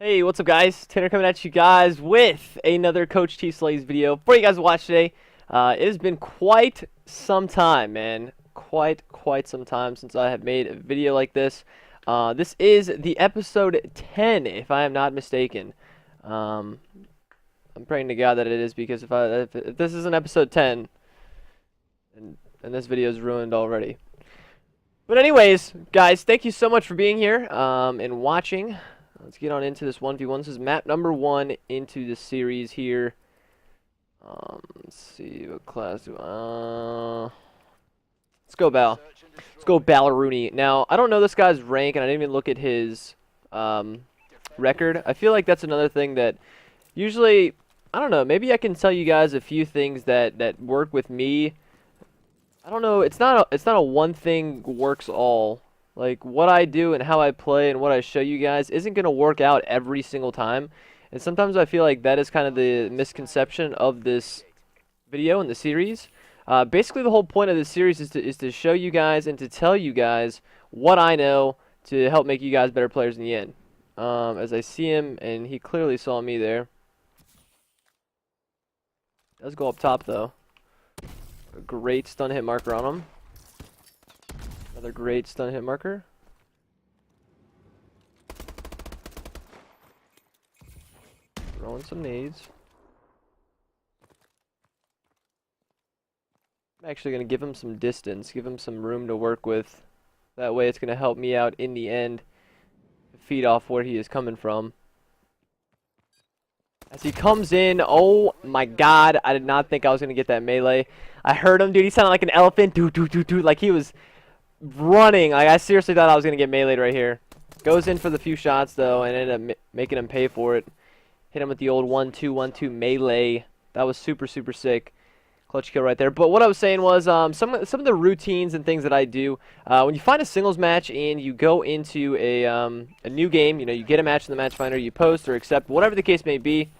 Hey, what's up guys? Tanner coming at you guys with another Coach TSlays video for you guys to watch today. It has been quite some time, man. Quite some time since I have made a video like this. This is the episode 10, if I am not mistaken. I'm praying to God that it is, because if this is an episode 10, and this video is ruined already. But anyways, guys, thank you so much for being here and watching. Let's get on into this 1v1. This is map number 1 into the series here. Let's see what class do let's go Bal. Let's go Balleruni. Now, I don't know this guy's rank, and I didn't even look at his record. I feel like that's another thing that usually, I don't know, maybe I can tell you guys a few things that work with me. I don't know, it's not a one thing works all. Like, what I do and how I play and what I show you guys isn't going to work out every single time. And sometimes I feel like that is kind of the misconception of this video and the series. Basically, the whole point of this series is to show you guys and to tell you guys what I know to help make you guys better players in the end. As I see him, and he clearly saw me there. Does go up top, though. A great stun hit marker on him. Another great stun hit marker. Throwing some nades. I'm actually going to give him some distance, give him some room to work with. That way it's going to help me out in the end to feed off where he is coming from. As he comes in, oh my god, I did not think I was going to get that melee. I heard him, dude. He sounded like an elephant. Like he was running. Like, I seriously thought I was going to get meleeed right here. Goes in for the few shots, though, and ended up making him pay for it. Hit him with the old 1-2, 1-2 melee. That was super sick. Clutch kill right there. But what I was saying was some of the routines and things that I do. When you find a singles match and you go into a new game, you know, you get a match in the match finder, you post or accept, whatever the case may be.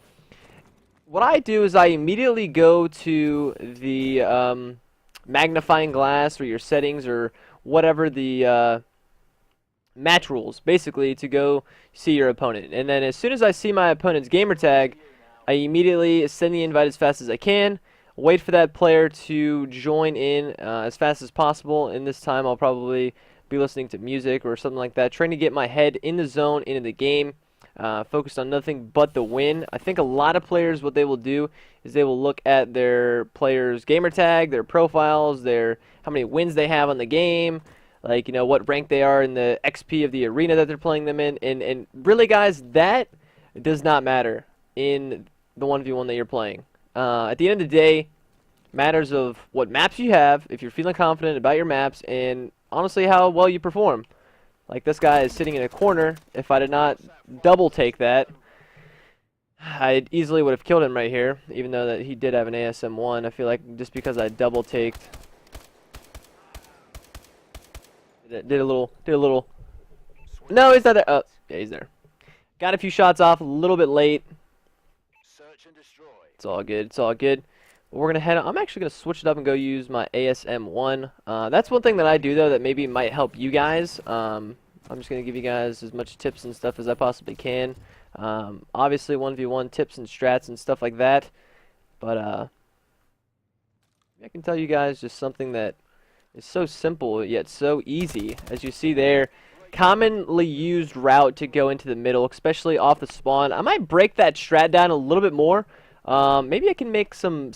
What I do is I immediately go to the magnifying glass or your settings or whatever the match rules, basically, to go see your opponent. And then as soon as I see my opponent's gamer tag, I immediately send the invite as fast as I can, wait for that player to join in as fast as possible. And this time I'll probably be listening to music or something like that, trying to get my head in the zone, into the game, focused on nothing but the win. I think a lot of players, what they will do is they will look at their player's gamer tag, their profiles, how many wins they have on the game, like, you know, what rank they are in the XP of the arena that they're playing them in. And really, guys, that does not matter in the 1v1 that you're playing. At the end of the day, matters of what maps you have, if you're feeling confident about your maps, and honestly how well you perform. Like, this guy is sitting in a corner. If I did not double take that, I easily would have killed him right here, even though that he did have an ASM-1. I feel like just because I double taked, did a little. No, he's not there. Oh, yeah, he's there. Got a few shots off, a little bit late. It's all good. It's all good. But we're gonna head. I'm actually gonna switch it up and go use my ASM-1. That's one thing that I do, though, that maybe might help you guys. I'm just gonna give you guys as much tips and stuff as I possibly can. Obviously 1v1 tips and strats and stuff like that. But I can tell you guys just something that is so simple yet so easy. As you see there, commonly used route to go into the middle, especially off the spawn. I might break that strat down a little bit more. Maybe I can make some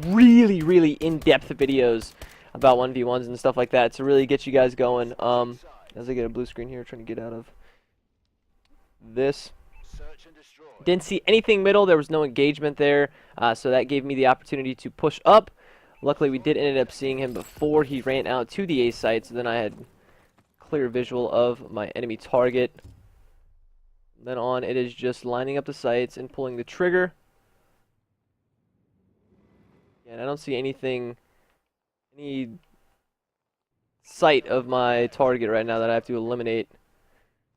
really in-depth videos about 1v1s and stuff like that to really get you guys going. As I get a blue screen here, trying to get out of this. Didn't see anything middle. There was no engagement there, so that gave me the opportunity to push up. Luckily, we did end up seeing him before he ran out to the A site, so then I had clear visual of my enemy target. Then on, it is just lining up the sights and pulling the trigger. And I don't see any sight of my target right now that I have to eliminate.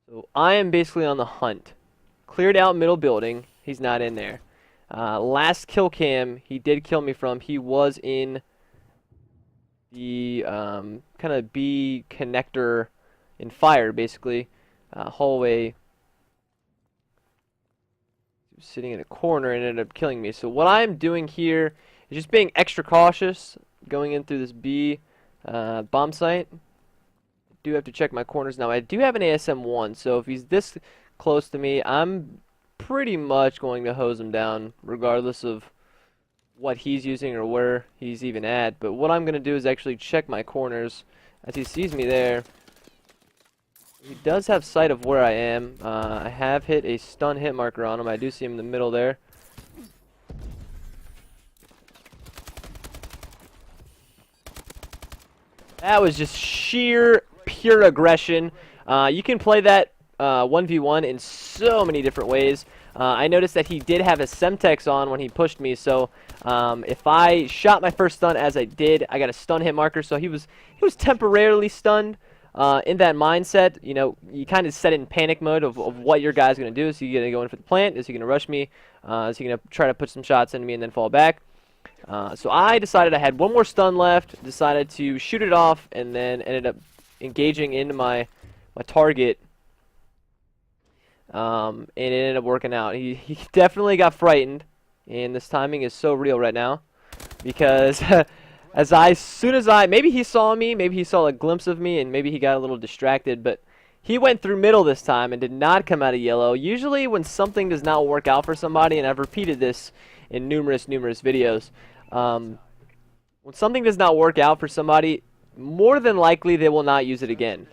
So I am basically on the hunt. Cleared out middle building. He's not in there. Last kill cam he did kill me from. He was in the kind of B connector in fire, basically. Hallway Sitting in a corner and ended up killing me. So what I'm doing here is just being extra cautious going in through this B bomb site. I do have to check my corners now. I do have an ASM-1, so if he's this close to me, I'm pretty much going to hose him down regardless of what he's using or where he's even at. But what I'm going to do is actually check my corners. As he sees me there, he does have sight of where I am. I have hit a stun hit marker on him. I do see him in the middle there. That was just sheer, pure aggression. You can play that 1v1 in so many different ways. I noticed that he did have a Semtex on when he pushed me, so if I shot my first stun as I did, I got a stun hit marker, so he was temporarily stunned. In that mindset, you know, you kind of set in panic mode of what your guy's going to do. Is he going to go in for the plant? Is he going to rush me? Is he going to try to put some shots into me and then fall back? So I decided I had one more stun left, decided to shoot it off, and then ended up engaging into my target. And it ended up working out. He definitely got frightened, and this timing is so real right now because maybe he saw me, maybe he saw a glimpse of me, and maybe he got a little distracted, but he went through middle this time and did not come out of yellow. Usually when something does not work out for somebody, and I've repeated this in numerous videos, when something does not work out for somebody, more than likely they will not use it again.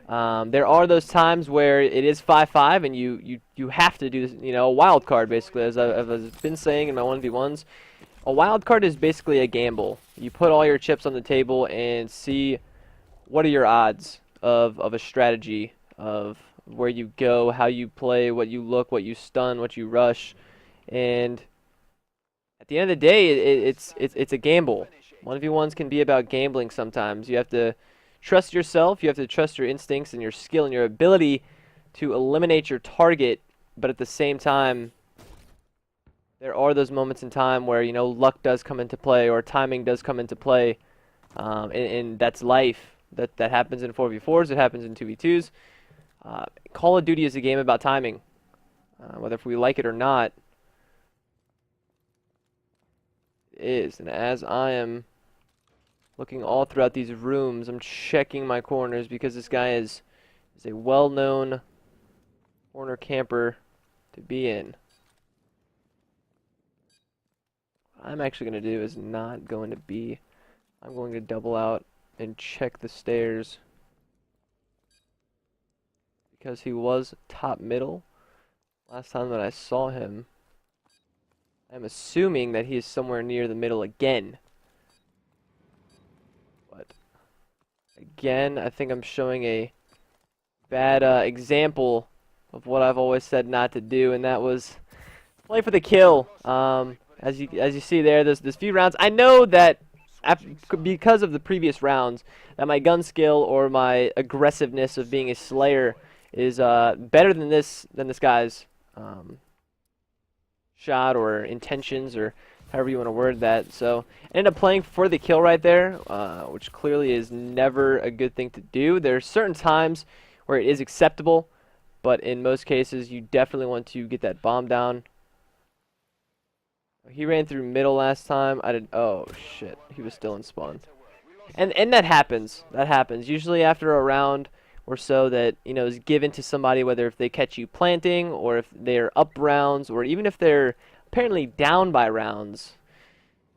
There are those times where it is 5-5 and you have to do, you know, a wild card basically, as I've been saying in my 1v1s. A wild card is basically a gamble. You put all your chips on the table and see what are your odds of a strategy, of where you go, how you play, what you look, what you stun, what you rush, and at the end of the day, it's a gamble. 1v1s can be about gambling sometimes. You have to trust yourself, you have to trust your instincts and your skill and your ability to eliminate your target, but at the same time, there are those moments in time where, you know, luck does come into play or timing does come into play, and that's life. That happens in 4v4s, it happens in 2v2s. Call of Duty is a game about timing, whether if we like it or not. It is, and as I am looking all throughout these rooms, I'm checking my corners because this guy is a well-known corner camper to be in. What I'm actually going to do is not going to be. I'm going to double out and check the stairs because he was top middle last time that I saw him. I'm assuming that he is somewhere near the middle again. But again, I think I'm showing a bad example of what I've always said not to do, and that was play for the kill. As you see there, there's few rounds. I know that because of the previous rounds, that my gun skill or my aggressiveness of being a slayer is better than this guy's shot or intentions, or however you want to word that. So I ended up playing for the kill right there, which clearly is never a good thing to do. There are certain times where it is acceptable, but in most cases you definitely want to get that bomb down. He ran through middle last time. Oh shit, he was still in spawn. And that happens. That happens. Usually after a round or so that, you know, is given to somebody, whether if they catch you planting or if they're up rounds or even if they're apparently down by rounds.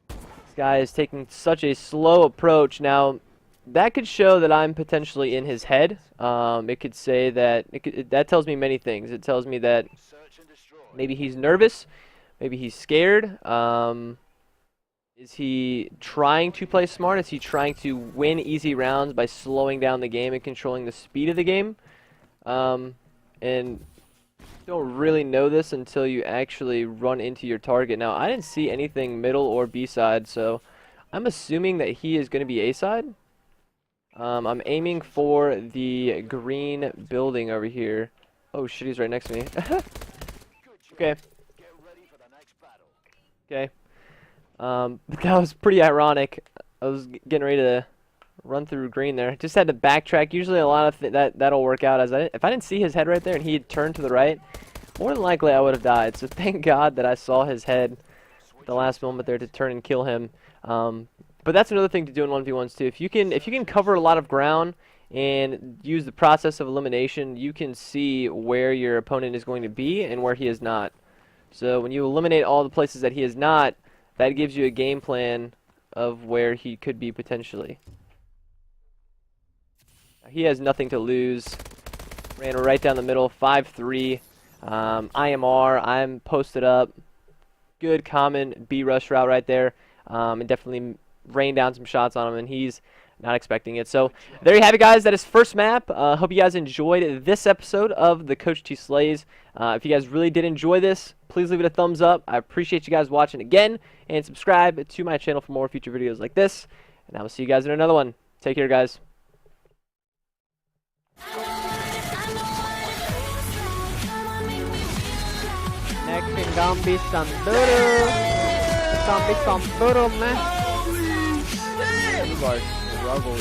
This guy is taking such a slow approach. Now, that could show that I'm potentially in his head. It could say that that tells me many things. It tells me that maybe he's nervous, maybe he's scared. Is he trying to play smart? Is he trying to win easy rounds by slowing down the game and controlling the speed of the game? And don't really know this until you actually run into your target. Now, I didn't see anything middle or B side, so I'm assuming that he is going to be A side. I'm aiming for the green building over here. Oh shit, he's right next to me. Okay. Okay. That was pretty ironic. I was getting ready to run through green there. Just had to backtrack. Usually a lot of that'll work out. If I didn't see his head right there and he had turned to the right, more than likely I would have died. So thank God that I saw his head at the last moment there to turn and kill him. But that's another thing to do in 1v1s too. If you can cover a lot of ground and use the process of elimination, you can see where your opponent is going to be and where he is not. So when you eliminate all the places that he is not, that gives you a game plan of where he could be potentially. He has nothing to lose. Ran right down the middle, 5-3. IMR, I'm posted up. Good common B rush route right there. And definitely rained down some shots on him, and he's not expecting it. So there you have it, guys. That is first map. Hope you guys enjoyed this episode of the Coach TSlays. If you guys really did enjoy this, please leave it a thumbs up. I appreciate you guys watching again, and subscribe to my channel for more future videos like this. And I will see you guys in another one. Take care, guys. Next is gonna be some doodle. It's gonna be some doodle, man. You guys struggle.